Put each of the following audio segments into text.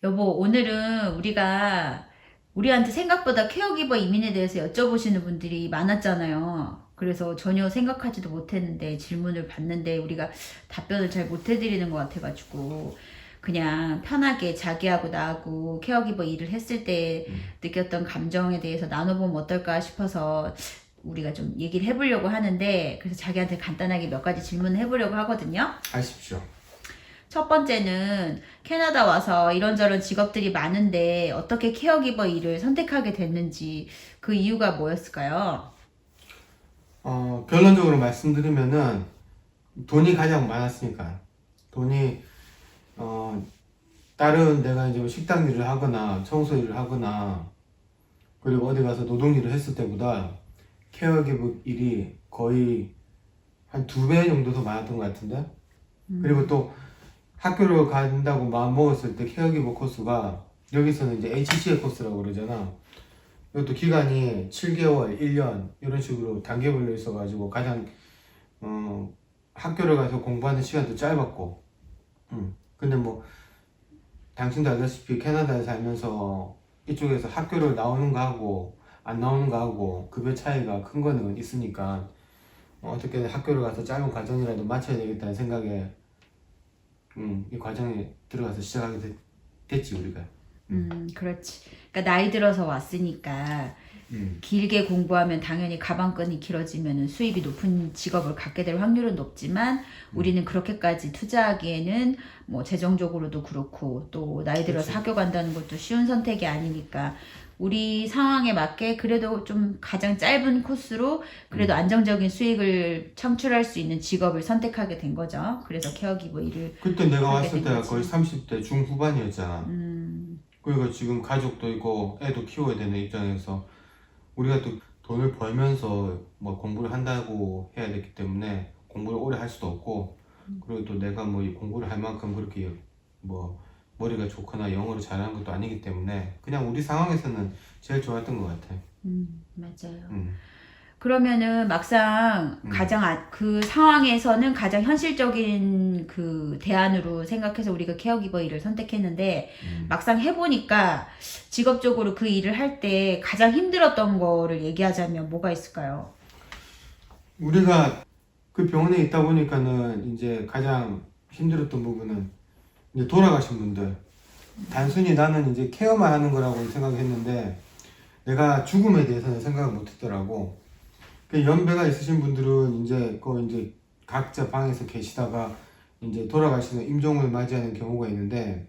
여보, 오늘은 우리한테 생각보다 케어기버 이민에 대해서 여쭤보시는 분들이 많았잖아요. 그래서 전혀 생각하지도 못했는데 질문을 받는데 우리가 답변을 잘 못 해드리는 것 같아가지고 그냥 편하게 자기하고 나하고 케어기버 일을 했을 때 느꼈던 감정에 대해서 나눠보면 어떨까 싶어서 우리가 좀 얘기를 해보려고 하는데, 그래서 자기한테 간단하게 몇 가지 질문을 해보려고 하거든요. 하십시오. 첫 번째는 캐나다 와서 이런저런 직업들이 많은데 어떻게 케어기버 일을 선택하게 됐는지, 그 이유가 뭐였을까요? 결론적으로 말씀드리면은 돈이 가장 많았으니까. 돈이 다른 내가 이제 뭐 식당 일을 하거나 청소 일을 하거나 그리고 어디 가서 노동 일을 했을 때보다 케어기버 일이 거의 한 2배 정도 더 많았던 것 같은데. 그리고 또 학교를 간다고 마음 먹었을 때 케어기버 코스가 여기서는 이제 HCA 코스라고 그러잖아. 이것도 기간이 7개월, 1년 이런 식으로 단계별로 있어가지고 가장 학교를 가서 공부하는 시간도 짧았고. 근데 뭐 당신도 알다시피 캐나다에 살면서 이쪽에서 학교를 나오는 거하고 안 나오는 거하고 급여 차이가 큰 거는 있으니까 어떻게든 학교를 가서 짧은 과정이라도 마쳐야 되겠다는 생각에 이 과정에 들어가서 시작하게 됐지 우리가. 그렇지. 그러니까 나이 들어서 왔으니까 길게 공부하면 당연히 가방끈이 길어지면 수입이 높은 직업을 갖게 될 확률은 높지만 우리는 그렇게까지 투자하기에는 뭐 재정적으로도 그렇고 또 나이 들어서 그치. 학교 간다는 것도 쉬운 선택이 아니니까 우리 상황에 맞게 그래도 좀 가장 짧은 코스로 그래도 안정적인 수익을 창출할 수 있는 직업을 선택하게 된 거죠. 그래서 케어기버 일을 그때 내가 하게 왔을 된 때가 거지. 거의 30대 중후반이었잖아. 그리고 지금 가족도 있고 애도 키워야 되는 입장에서 우리가 또 돈을 벌면서 뭐 공부를 한다고 해야 되기 때문에 공부를 오래 할 수도 없고, 그리고 또 내가 뭐 이 공부를 할 만큼 그렇게 뭐 머리가 좋거나 영어를 잘하는 것도 아니기 때문에 그냥 우리 상황에서는 제일 좋았던 것 같아. 맞아요. 음. 그러면은 막상 그 상황에서는 가장 현실적인 그 대안으로 생각해서 우리가 케어기버 일을 선택했는데 막상 해보니까 직업적으로 그 일을 할 때 가장 힘들었던 거를 얘기하자면 뭐가 있을까요? 우리가 그 병원에 있다 보니까는 이제 가장 힘들었던 부분은 이제 돌아가신 분들. 단순히 나는 이제 케어만 하는 거라고 생각했는데 내가 죽음에 대해서는 생각을 못 했더라고. 그 연배가 있으신 분들은 이제 각자 방에서 계시다가 이제 돌아가시는 임종을 맞이하는 경우가 있는데,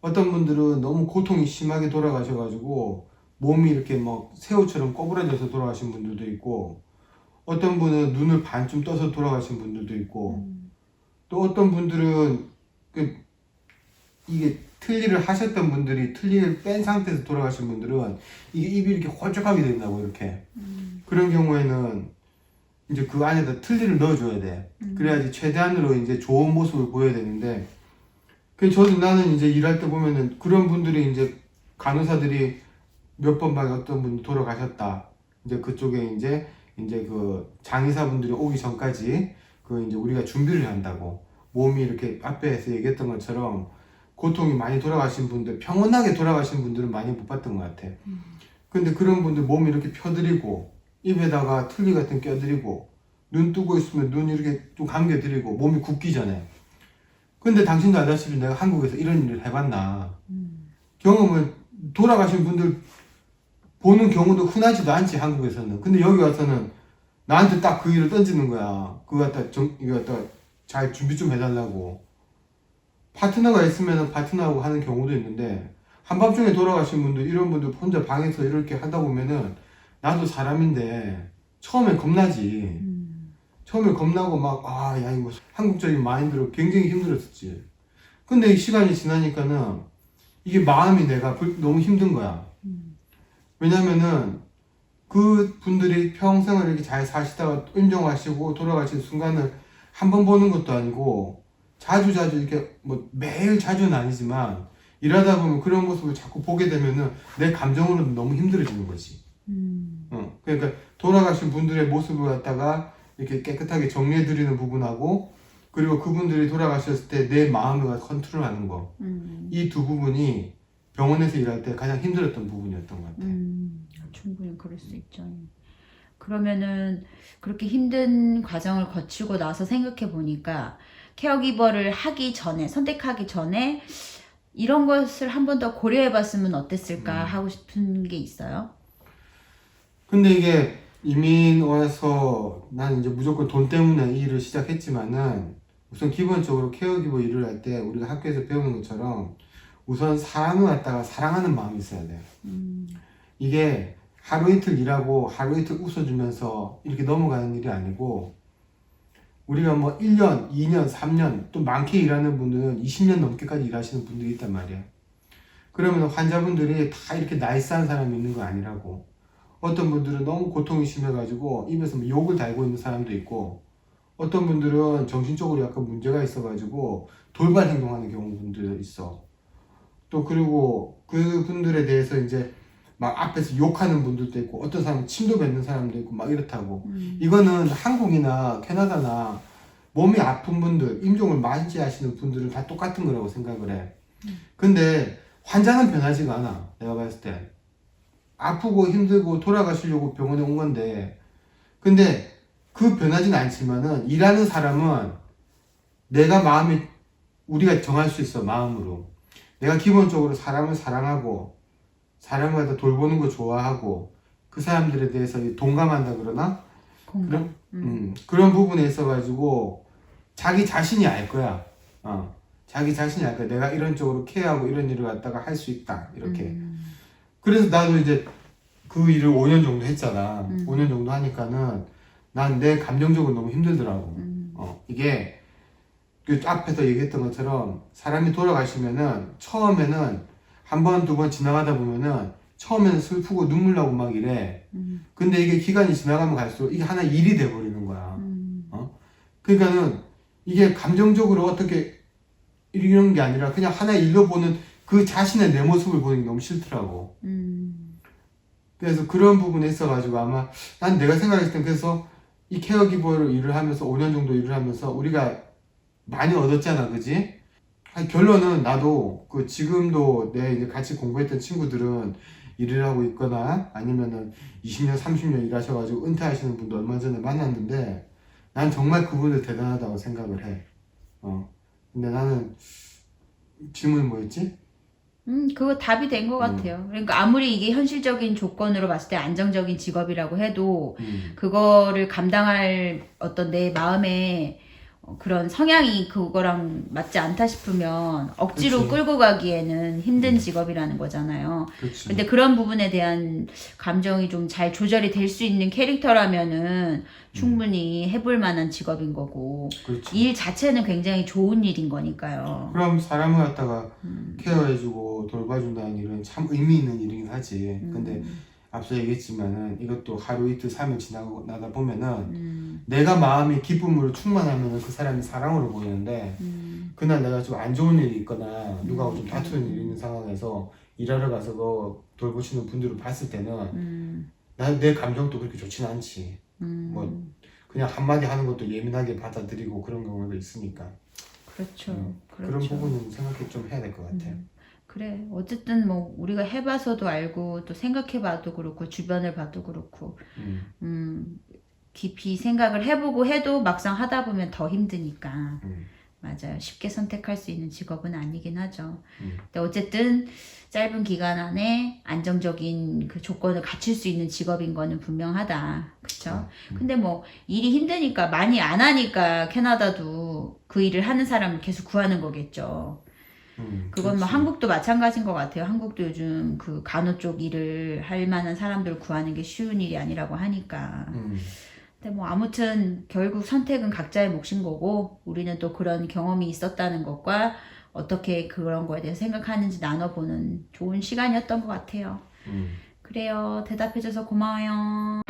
어떤 분들은 너무 고통이 심하게 돌아가셔가지고 몸이 이렇게 막 새우처럼 꼬부라져서 돌아가신 분들도 있고, 어떤 분은 눈을 반쯤 떠서 돌아가신 분들도 있고, 또 어떤 분들은 그 이게 틀니를 하셨던 분들이 틀니를 뺀 상태에서 돌아가신 분들은 이게 입이 이렇게 홀쭉하게 된다고 이렇게. 그런 경우에는 이제 그 안에다 틀니를 넣어줘야 돼. 그래야지 최대한으로 이제 좋은 모습을 보여야 되는데, 그 저도 나는 이제 일할 때 보면은 그런 분들이 이제 간호사들이 몇 번 방에 어떤 분이 돌아가셨다. 이제 그쪽에 이제 그 장의사분들이 오기 전까지 그 이제 우리가 준비를 한다고, 몸이 이렇게 앞에서 얘기했던 것처럼 고통이 많이 돌아가신 분들, 평온하게 돌아가신 분들은 많이 못 봤던 것 같아. 근데 그런 분들 몸 이렇게 펴드리고 입에다가 틀니 같은 거 껴드리고 눈 뜨고 있으면 눈 이렇게 좀 감겨드리고 몸이 굳기 전에. 근데 당신도 알다시피 내가 한국에서 이런 일을 해봤나. 경험을 돌아가신 분들 보는 경우도 흔하지도 않지 한국에서는. 근데 여기 와서는 나한테 딱 그 일을 던지는 거야. 그거 갖다 이거 갖다 잘 준비 좀 해달라고. 파트너가 있으면 파트너하고 하는 경우도 있는데, 한밤중에 돌아가신 분들, 이런 분들 혼자 방에서 이렇게 하다 보면은 나도 사람인데 처음엔 겁나지. 처음에 겁나고 막, 야, 이거 한국적인 마인드로 굉장히 힘들었었지. 근데 이 시간이 지나니까는 이게 마음이 내가 너무 힘든 거야. 왜냐면은 그 분들이 평생을 이렇게 잘 사시다가 임종하시고 돌아가신 순간을 한 번 보는 것도 아니고 자주자주 이렇게 뭐 매일 자주는 아니지만 일하다 보면 그런 모습을 자꾸 보게 되면은 내 감정으로도 너무 힘들어지는 거지. 그러니까 돌아가신 분들의 모습을 갖다가 이렇게 깨끗하게 정리해 드리는 부분하고, 그리고 그분들이 돌아가셨을 때 내 마음을 컨트롤하는 거, 이 두 부분이 병원에서 일할 때 가장 힘들었던 부분이었던 것 같아요. 충분히 그럴 수 있죠. 그러면은 그렇게 힘든 과정을 거치고 나서 생각해 보니까 케어기버를 하기 전에, 선택하기 전에 이런 것을 한 번 더 고려해 봤으면 어땠을까 하고 싶은 게 있어요? 근데 이게 이민 와서 난 이제 무조건 돈 때문에 이 일을 시작했지만은 우선 기본적으로 케어기버 일을 할 때 우리가 학교에서 배우는 것처럼 우선 사람을 갖다가 사랑하는 마음이 있어야 돼요. 이게 하루 이틀 일하고 하루 이틀 웃어주면서 이렇게 넘어가는 일이 아니고 우리가 뭐 1년, 2년, 3년 또 많게 일하는 분은 20년 넘게까지 일하시는 분들이 있단 말이에요. 그러면 환자분들이 다 이렇게 나이스한 사람이 있는 거 아니라고. 어떤 분들은 너무 고통이 심해가지고 입에서 뭐 욕을 달고 있는 사람도 있고 어떤 분들은 정신적으로 약간 문제가 있어가지고 돌발 행동하는 경우분들도 있어. 또 그리고 그 분들에 대해서 이제 막 앞에서 욕하는 분들도 있고 어떤 사람은 침도 뱉는 사람도 있고 막 이렇다고. 이거는 한국이나 캐나다나 몸이 아픈 분들, 임종을 맞이하시는 분들은 다 똑같은 거라고 생각을 해. 근데 환자는 변하지가 않아. 내가 봤을 때 아프고 힘들고 돌아가시려고 병원에 온 건데 근데 그 변하진 않지만은 일하는 사람은 내가 마음이 우리가 정할 수 있어. 마음으로 내가 기본적으로 사람을 사랑하고 사람을 갖다 돌보는 거 좋아하고 그 사람들에 대해서 동감한다 그러나 공감. 그런 부분에 있어 가지고 자기 자신이 알 거야. 자기 자신이 알 거야. 내가 이런 쪽으로 케어하고 이런 일을 갖다가 할 수 있다 이렇게. 그래서 나도 이제 그 일을 5년 정도 했잖아. 5년 정도 하니까는 난 내 감정적으로 너무 힘들더라고. 이게 그 앞에서 얘기했던 것처럼 사람이 돌아가시면은 처음에는 한 번, 두 번 지나가다 보면은 처음에는 슬프고 눈물 나고 막 이래. 근데 이게 기간이 지나가면 갈수록 이게 하나의 일이 돼버리는 거야. 그러니까는 이게 감정적으로 어떻게 이런 게 아니라 그냥 하나의 일로 보는 그 자신의 내 모습을 보는 게 너무 싫더라고. 그래서 그런 부분에 있어가지고 아마 난 내가 생각했을 땐 그래서 이 케어기버로 일을 하면서 5년 정도 일을 하면서 우리가 많이 얻었잖아, 그지? 아니, 결론은 나도 그 지금도 내 이제 같이 공부했던 친구들은 일을 하고 있거나 아니면은 20년, 30년 일하셔가지고 은퇴하시는 분도 얼마 전에 만났는데 난 정말 그분들 대단하다고 생각을 해. 근데 나는 질문이 뭐였지? 그거 답이 된 것 같아요. 그러니까 아무리 이게 현실적인 조건으로 봤을 때 안정적인 직업이라고 해도 그거를 감당할 어떤 내 마음의 그런 성향이 그거랑 맞지 않다 싶으면 억지로 그치. 끌고 가기에는 힘든 직업이라는 거잖아요. 그렇지. 근데 그런 부분에 대한 감정이 좀 잘 조절이 될 수 있는 캐릭터라면은 충분히 해볼 만한 직업인 거고 그렇지. 일 자체는 굉장히 좋은 일인 거니까요. 그럼 사람을 갖다가 케어해주고 돌봐준다는 일은 참 의미 있는 일이긴 하지. 근데 앞서 얘기했지만은 이것도 하루 이틀 3일 지나고 나다 보면은 내가 마음이 기쁨으로 충만하면은 그 사람이 사랑으로 보이는데 그날 내가 좀 안 좋은 일이 있거나 누구하고 좀 다투는 일이 있는 상황에서 일하러 가서 그 돌보시는 분들을 봤을 때는 내 감정도 그렇게 좋지는 않지. 뭐 그냥 한마디 하는 것도 예민하게 받아들이고 그런 경우가 있으니까. 그렇죠. 그런 부분은 생각해 좀 해야 될 것 같아요. 그래. 어쨌든 뭐 우리가 해봐서도 알고 또 생각해봐도 그렇고 주변을 봐도 그렇고 깊이 생각을 해보고 해도 막상 하다 보면 더 힘드니까. 맞아요. 쉽게 선택할 수 있는 직업은 아니긴 하죠. 근데 어쨌든 짧은 기간 안에 안정적인 그 조건을 갖출 수 있는 직업인 거는 분명하다. 그쵸? 근데 뭐 일이 힘드니까 많이 안 하니까 캐나다도 그 일을 하는 사람을 계속 구하는 거겠죠. 그건 뭐 그렇지. 한국도 마찬가지인 것 같아요. 한국도 요즘 그 간호 쪽 일을 할 만한 사람들 구하는 게 쉬운 일이 아니라고 하니까. 근데 뭐 아무튼 결국 선택은 각자의 몫인 거고 우리는 또 그런 경험이 있었다는 것과 어떻게 그런 거에 대해서 생각하는지 나눠보는 좋은 시간이었던 것 같아요. 그래요. 대답해줘서 고마워요.